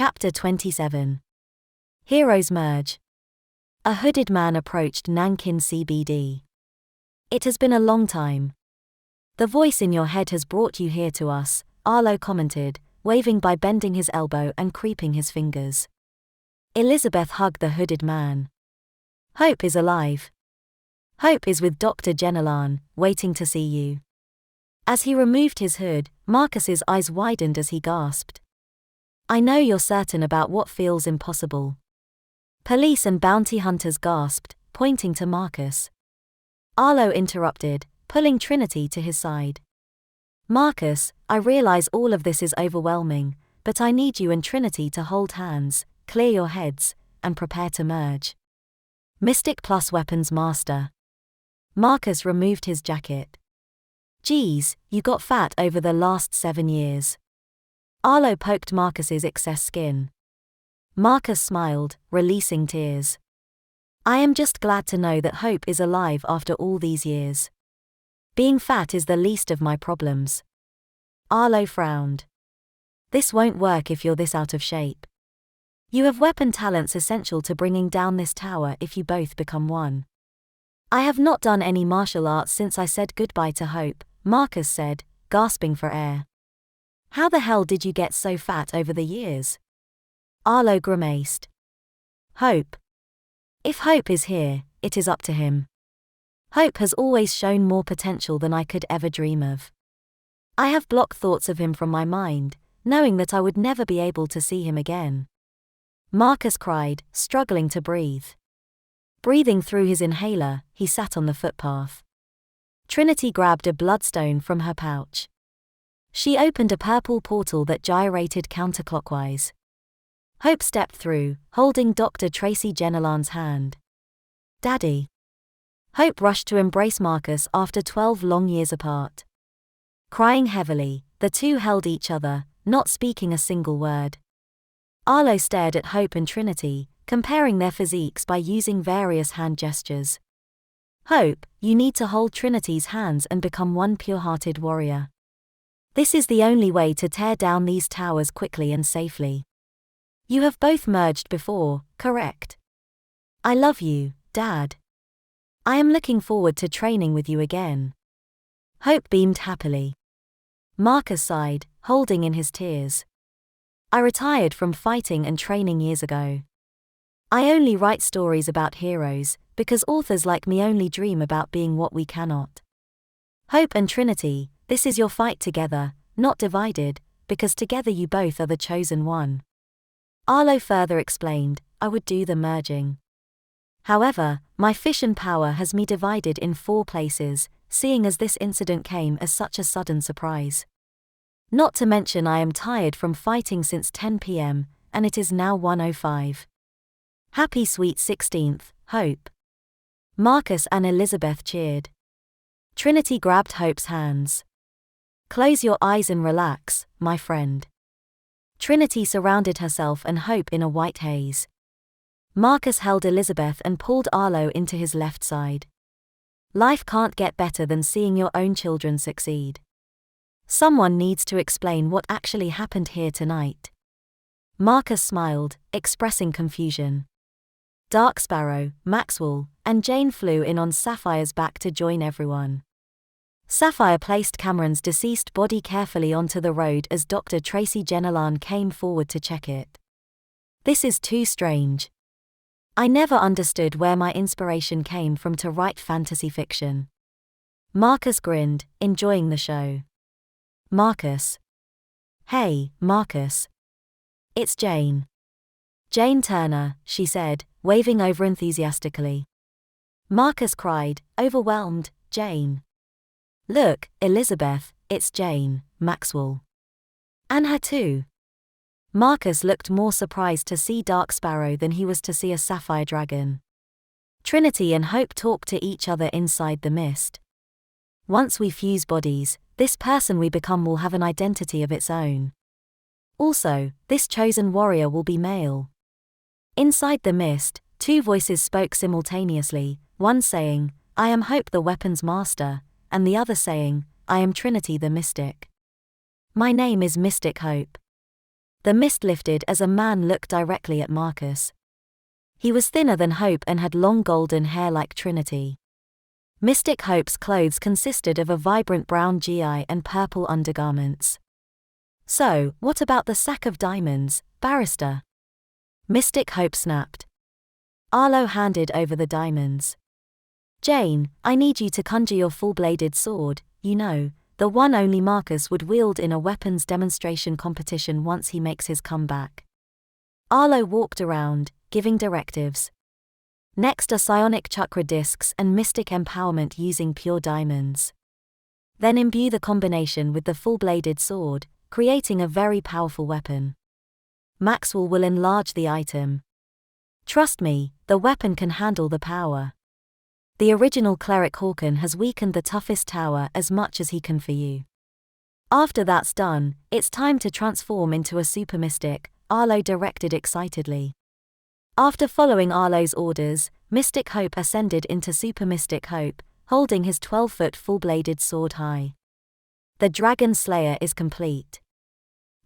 Chapter 27. Heroes Merge. A hooded man approached Nankin CBD. It has been a long time. The voice in your head has brought you here to us, Arlo commented, waving by bending his elbow and creeping his fingers. Elizabeth hugged the hooded man. Hope is alive. Hope is with Dr. Genelan, waiting to see you. As he removed his hood, Marcus's eyes widened as he gasped. I know you're certain about what feels impossible. Police and bounty hunters gasped, pointing to Marcus. Arlo interrupted, pulling Trinity to his side. Marcus, I realize all of this is overwhelming, but I need you and Trinity to hold hands, clear your heads, and prepare to merge. Mystic plus weapons master. Marcus removed his jacket. Geez, you got fat over the last 7 years. Arlo poked Marcus's excess skin. Marcus smiled, releasing tears. I am just glad to know that hope is alive after all these years. Being fat is the least of my problems. Arlo frowned. This won't work if you're this out of shape. You have weapon talents essential to bringing down this tower if you both become one. I have not done any martial arts since I said goodbye to hope, Marcus said, gasping for air. How the hell did you get so fat over the years? Arlo grimaced. Hope. If Hope is here, it is up to him. Hope has always shown more potential than I could ever dream of. I have blocked thoughts of him from my mind, knowing that I would never be able to see him again. Marcus cried, struggling to breathe. Breathing through his inhaler, he sat on the footpath. Trinity grabbed a bloodstone from her pouch. She opened a purple portal that gyrated counterclockwise. Hope stepped through, holding Dr. Tracy Genelan's hand. Daddy. Hope rushed to embrace Marcus after 12 long years apart. Crying heavily, the two held each other, not speaking a single word. Arlo stared at Hope and Trinity, comparing their physiques by using various hand gestures. Hope, you need to hold Trinity's hands and become one pure-hearted warrior. This is the only way to tear down these towers quickly and safely. You have both merged before, correct? I love you, Dad. I am looking forward to training with you again. Hope beamed happily. Marcus sighed, holding in his tears. I retired from fighting and training years ago. I only write stories about heroes, because authors like me only dream about being what we cannot. Hope and Trinity, this is your fight together, not divided, because together you both are the chosen one. Arlo further explained, I would do the merging. However, my fission power has me divided in 4 places, seeing as this incident came as such a sudden surprise. Not to mention I am tired from fighting since 10 p.m., and it is now 1:05. Happy sweet 16th, Hope. Marcus and Elizabeth cheered. Trinity grabbed Hope's hands. Close your eyes and relax, my friend. Trinity surrounded herself and Hope in a white haze. Marcus held Elizabeth and pulled Arlo into his left side. Life can't get better than seeing your own children succeed. Someone needs to explain what actually happened here tonight. Marcus smiled, expressing confusion. Dark Sparrow, Maxwell, and Jane flew in on Sapphire's back to join everyone. Sapphire placed Cameron's deceased body carefully onto the road as Dr. Tracy Genelan came forward to check it. This is too strange. I never understood where my inspiration came from to write fantasy fiction. Marcus grinned, enjoying the show. Marcus. Hey, Marcus. It's Jane. Jane Turner, she said, waving over enthusiastically. Marcus cried, overwhelmed, Jane. Look, Elizabeth, it's Jane, Maxwell. And her too. Marcus looked more surprised to see Dark Sparrow than he was to see a sapphire dragon. Trinity and Hope talked to each other inside the mist. Once we fuse bodies, this person we become will have an identity of its own. Also, this chosen warrior will be male. Inside the mist, 2 voices spoke simultaneously, one saying, I am Hope the weapons master, and the other saying, I am Trinity the mystic. My name is Mystic Hope. The mist lifted as a man looked directly at Marcus. He was thinner than Hope and had long golden hair like Trinity. Mystic Hope's clothes consisted of a vibrant brown GI and purple undergarments. "So, what about the sack of diamonds, barrister?" Mystic Hope snapped. Arlo handed over the diamonds. "Jane, I need you to conjure your full-bladed sword, the one only Marcus would wield in a weapons demonstration competition once he makes his comeback." Arlo walked around, giving directives. "Next are psionic chakra discs and mystic empowerment using pure diamonds. Then imbue the combination with the full-bladed sword, creating a very powerful weapon. Maxwell will enlarge the item. Trust me, the weapon can handle the power. The original cleric Hawken has weakened the toughest tower as much as he can for you. After that's done, it's time to transform into a super mystic," Arlo directed excitedly. After following Arlo's orders, Mystic Hope ascended into Super Mystic Hope, holding his 12-foot full-bladed sword high. The Dragon Slayer is complete.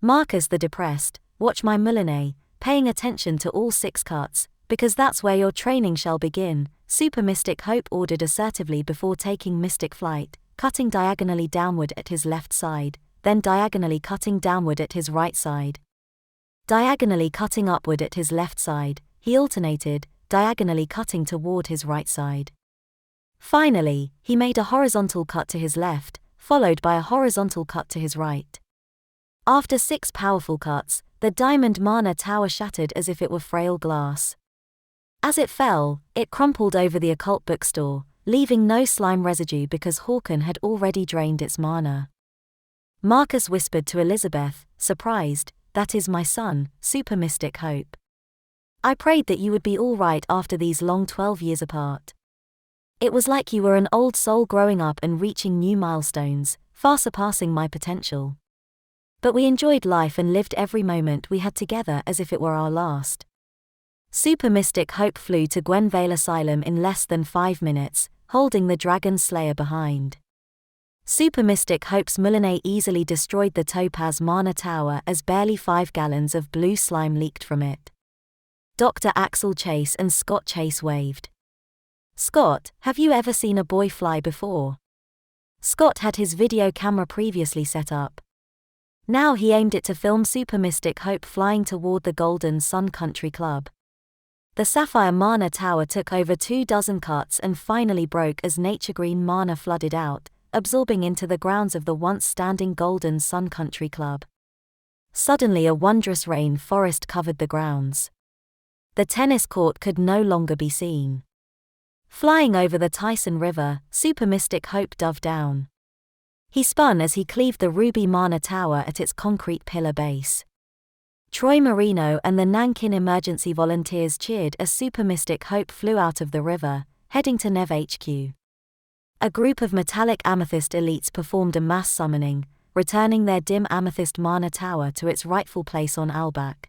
Marcus the Depressed, watch my Moulinet, paying attention to all 6 cuts, because that's where your training shall begin, Super Mystic Hope ordered assertively before taking mystic flight, cutting diagonally downward at his left side, then diagonally cutting downward at his right side. Diagonally cutting upward at his left side, he alternated, diagonally cutting toward his right side. Finally, he made a horizontal cut to his left, followed by a horizontal cut to his right. After 6 powerful cuts, the diamond mana tower shattered as if it were frail glass. As it fell, it crumpled over the occult bookstore, leaving no slime residue because Hawken had already drained its mana. Marcus whispered to Elizabeth, surprised, "That is my son, Super Mystic Hope. I prayed that you would be all right after these long 12 years apart. It was like you were an old soul growing up and reaching new milestones, far surpassing my potential. But we enjoyed life and lived every moment we had together as if it were our last." Super Mystic Hope flew to Gwenvale Asylum in less than 5 minutes, holding the Dragon Slayer behind. Super Mystic Hope's Moulinet easily destroyed the Topaz Mana Tower as barely 5 gallons of blue slime leaked from it. Dr. Axel Chase and Scott Chase waved. "Scott, have you ever seen a boy fly before?" Scott had his video camera previously set up. Now he aimed it to film Super Mystic Hope flying toward the Golden Sun Country Club. The Sapphire Mana Tower took over 24 cuts and finally broke as nature green mana flooded out, absorbing into the grounds of the once-standing Golden Sun Country Club. Suddenly a wondrous rain forest covered the grounds. The tennis court could no longer be seen. Flying over the Tyson River, Super Mystic Hope dove down. He spun as he cleaved the Ruby Mana Tower at its concrete pillar base. Troy Marino and the Nankin emergency volunteers cheered as Super Mystic Hope flew out of the river, heading to Nev HQ. A group of metallic amethyst elites performed a mass summoning, returning their dim amethyst mana tower to its rightful place on Albac.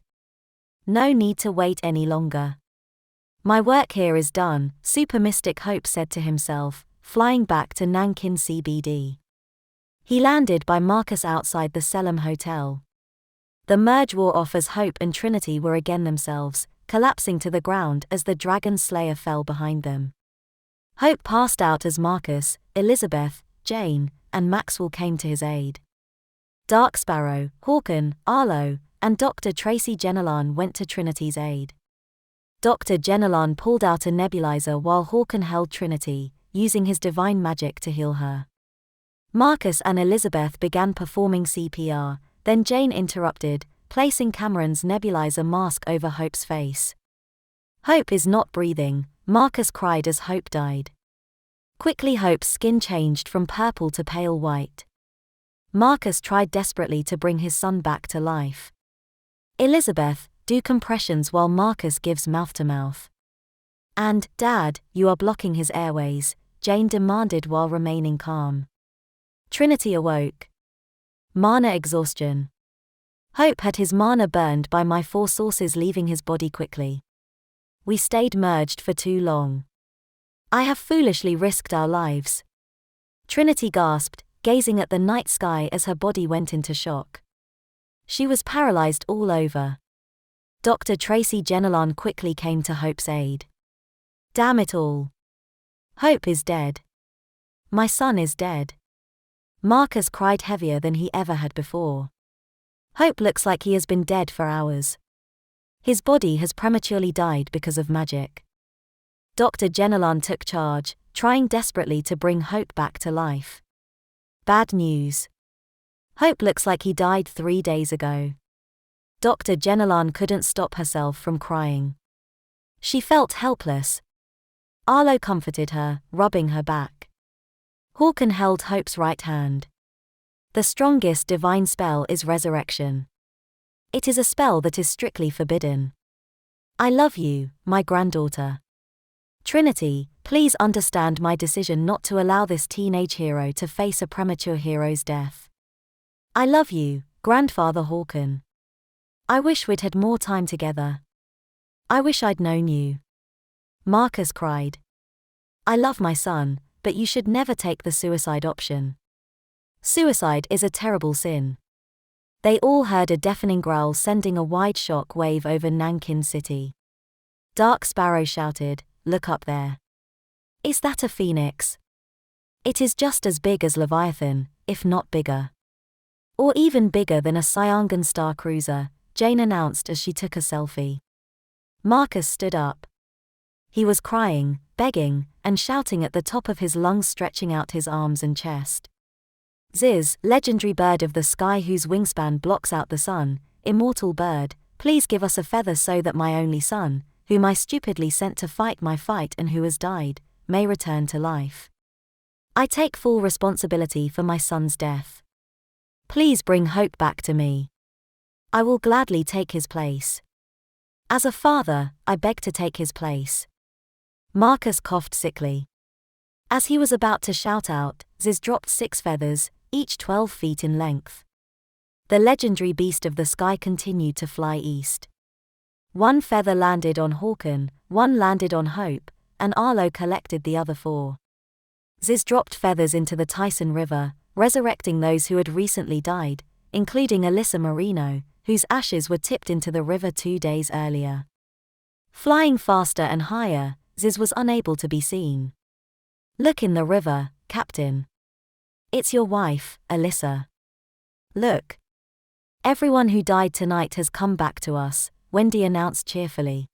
No need to wait any longer. My work here is done, Super Mystic Hope said to himself, flying back to Nankin CBD. He landed by Marcus outside the Selim Hotel. The merge wore off as Hope and Trinity were again themselves, collapsing to the ground as the Dragon Slayer fell behind them. Hope passed out as Marcus, Elizabeth, Jane, and Maxwell came to his aid. Dark Sparrow, Hawken, Arlo, and Dr. Tracy Genelan went to Trinity's aid. Dr. Genelan pulled out a nebulizer while Hawken held Trinity, using his divine magic to heal her. Marcus and Elizabeth began performing CPR, then Jane interrupted, placing Cameron's nebulizer mask over Hope's face. "Hope is not breathing," Marcus cried as Hope died. Quickly Hope's skin changed from purple to pale white. Marcus tried desperately to bring his son back to life. "Elizabeth, do compressions while Marcus gives mouth-to-mouth." "And, Dad, you are blocking his airways," Jane demanded while remaining calm. Trinity awoke. Mana exhaustion. Hope had his mana burned by my 4 sources, leaving his body quickly. We stayed merged for too long. I have foolishly risked our lives. Trinity gasped, gazing at the night sky as her body went into shock. She was paralyzed all over. Dr. Tracy Jennelan quickly came to Hope's aid. Damn it all. Hope is dead. My son is dead. Marcus cried heavier than he ever had before. Hope looks like he has been dead for hours. His body has prematurely died because of magic. Dr. Jennelan took charge, trying desperately to bring Hope back to life. Bad news. Hope looks like he died 3 days ago. Dr. Jennelan couldn't stop herself from crying. She felt helpless. Arlo comforted her, rubbing her back. Hawken held Hope's right hand. The strongest divine spell is resurrection. It is a spell that is strictly forbidden. I love you, my granddaughter. Trinity, please understand my decision not to allow this teenage hero to face a premature hero's death. I love you, Grandfather Hawken. I wish we'd had more time together. I wish I'd known you. Marcus cried. I love my son, but you should never take the suicide option. Suicide is a terrible sin. They all heard a deafening growl sending a wide shock wave over Nankin City. Dark Sparrow shouted, look up there. Is that a phoenix? It is just as big as Leviathan, if not bigger. Or even bigger than a Cyangan Star Cruiser, Jane announced as she took a selfie. Marcus stood up. He was crying, begging, and shouting at the top of his lungs, stretching out his arms and chest. Ziz, legendary bird of the sky whose wingspan blocks out the sun, immortal bird, please give us a feather so that my only son, whom I stupidly sent to fight my fight and who has died, may return to life. I take full responsibility for my son's death. Please bring Hope back to me. I will gladly take his place. As a father, I beg to take his place. Marcus coughed sickly. As he was about to shout out, Ziz dropped 6 feathers, each 12 feet in length. The legendary beast of the sky continued to fly east. 1 feather landed on Hawken, 1 landed on Hope, and Arlo collected the other 4. Ziz dropped feathers into the Tyson River, resurrecting those who had recently died, including Alyssa Marino, whose ashes were tipped into the river 2 days earlier. Flying faster and higher, Ziz was unable to be seen. Look in the river, Captain. It's your wife, Alyssa. Look. Everyone who died tonight has come back to us, Wendy announced cheerfully.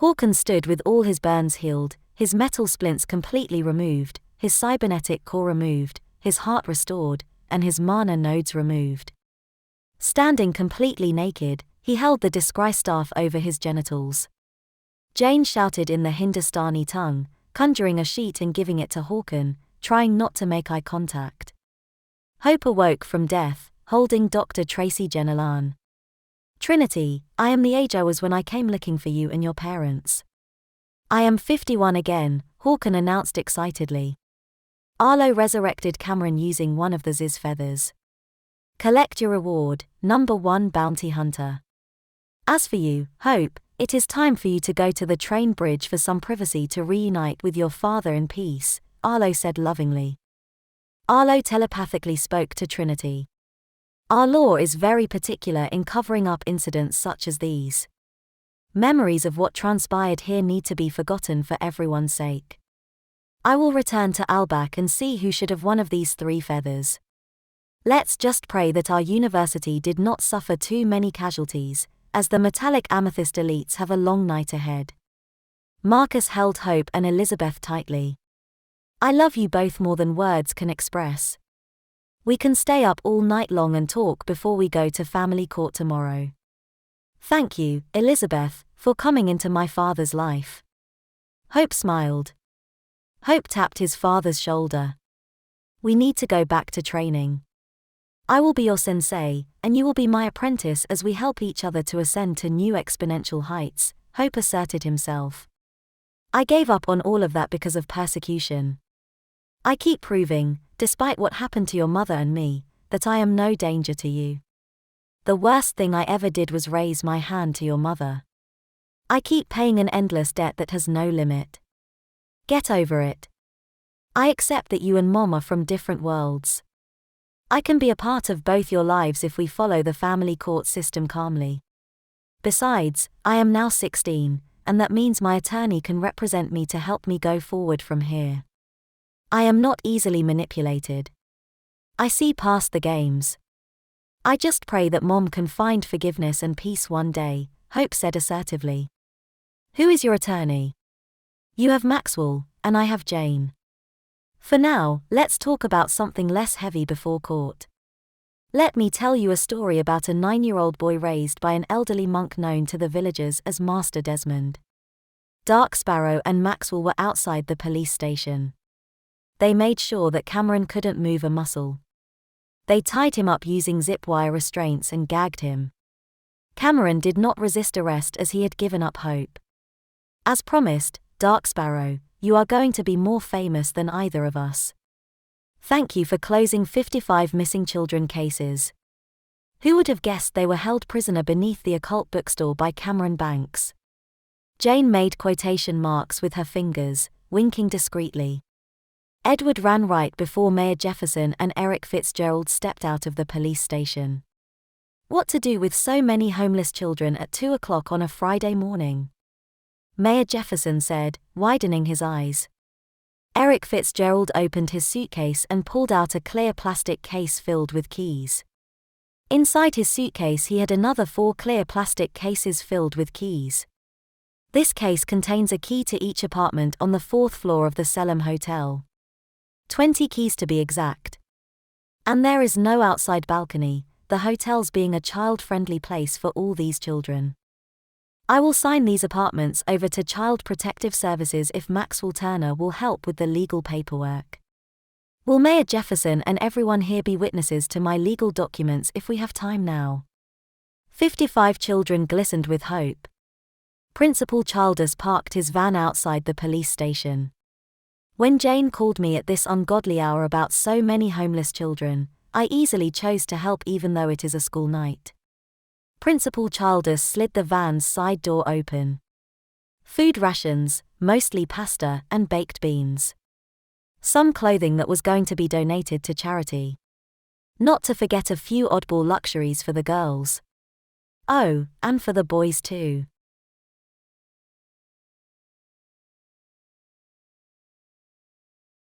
Hawken stood with all his burns healed, his metal splints completely removed, his cybernetic core removed, his heart restored, and his mana nodes removed. Standing completely naked, he held the Discry staff over his genitals. Jane shouted in the Hindustani tongue, conjuring a sheet and giving it to Hawken, trying not to make eye contact. Hope awoke from death, holding Dr. Tracy Jennelan. Trinity, I am the age I was when I came looking for you and your parents. I am 51 again, Hawken announced excitedly. Arlo resurrected Cameron using one of the Ziz feathers. Collect your reward, number 1 bounty hunter. As for you, Hope, it is time for you to go to the train bridge for some privacy to reunite with your father in peace, Arlo said lovingly. Arlo telepathically spoke to Trinity. Our law is very particular in covering up incidents such as these. Memories of what transpired here need to be forgotten for everyone's sake. I will return to Albak and see who should have one of these 3 feathers. Let's just pray that our university did not suffer too many casualties, as the metallic amethyst elites have a long night ahead. Marcus held Hope and Elizabeth tightly. I love you both more than words can express. We can stay up all night long and talk before we go to family court tomorrow. Thank you, Elizabeth, for coming into my father's life. Hope smiled. Hope tapped his father's shoulder. We need to go back to training. I will be your sensei, and you will be my apprentice as we help each other to ascend to new exponential heights, Hope asserted himself. I gave up on all of that because of persecution. I keep proving, despite what happened to your mother and me, that I am no danger to you. The worst thing I ever did was raise my hand to your mother. I keep paying an endless debt that has no limit. Get over it. I accept that you and Mom are from different worlds. I can be a part of both your lives if we follow the family court system calmly. Besides, I am now 16, and that means my attorney can represent me to help me go forward from here. I am not easily manipulated. I see past the games. I just pray that Mom can find forgiveness and peace one day, Hope said assertively. Who is your attorney? You have Maxwell, and I have Jane. For now, let's talk about something less heavy before court. Let me tell you a story about a 9-year-old boy raised by an elderly monk known to the villagers as Master Desmond. Dark Sparrow and Maxwell were outside the police station. They made sure that Cameron couldn't move a muscle. They tied him up using zip wire restraints and gagged him. Cameron did not resist arrest as he had given up hope. As promised, Dark Sparrow, you are going to be more famous than either of us. Thank you for closing 55 missing children cases. Who would have guessed they were held prisoner beneath the occult bookstore by Cameron Banks? Jane made quotation marks with her fingers, winking discreetly. Edward ran right before Mayor Jefferson and Eric Fitzgerald stepped out of the police station. What to do with so many homeless children at 2 o'clock on a Friday morning? Mayor Jefferson said, widening his eyes. Eric Fitzgerald opened his suitcase and pulled out a clear plastic case filled with keys. Inside his suitcase he had another 4 clear plastic cases filled with keys. This case contains a key to each apartment on the 4th floor of the Selham Hotel. 20 keys to be exact. And there is no outside balcony, the hotel's being a child-friendly place for all these children. I will sign these apartments over to Child Protective Services if Maxwell Turner will help with the legal paperwork. Will Mayor Jefferson and everyone here be witnesses to my legal documents if we have time now? 55 children glistened with hope. Principal Childers parked his van outside the police station. When Jane called me at this ungodly hour about so many homeless children, I easily chose to help even though it is a school night. Principal Childers slid the van's side door open. Food rations, mostly pasta and baked beans. Some clothing that was going to be donated to charity. Not to forget a few oddball luxuries for the girls. Oh, and for the boys too.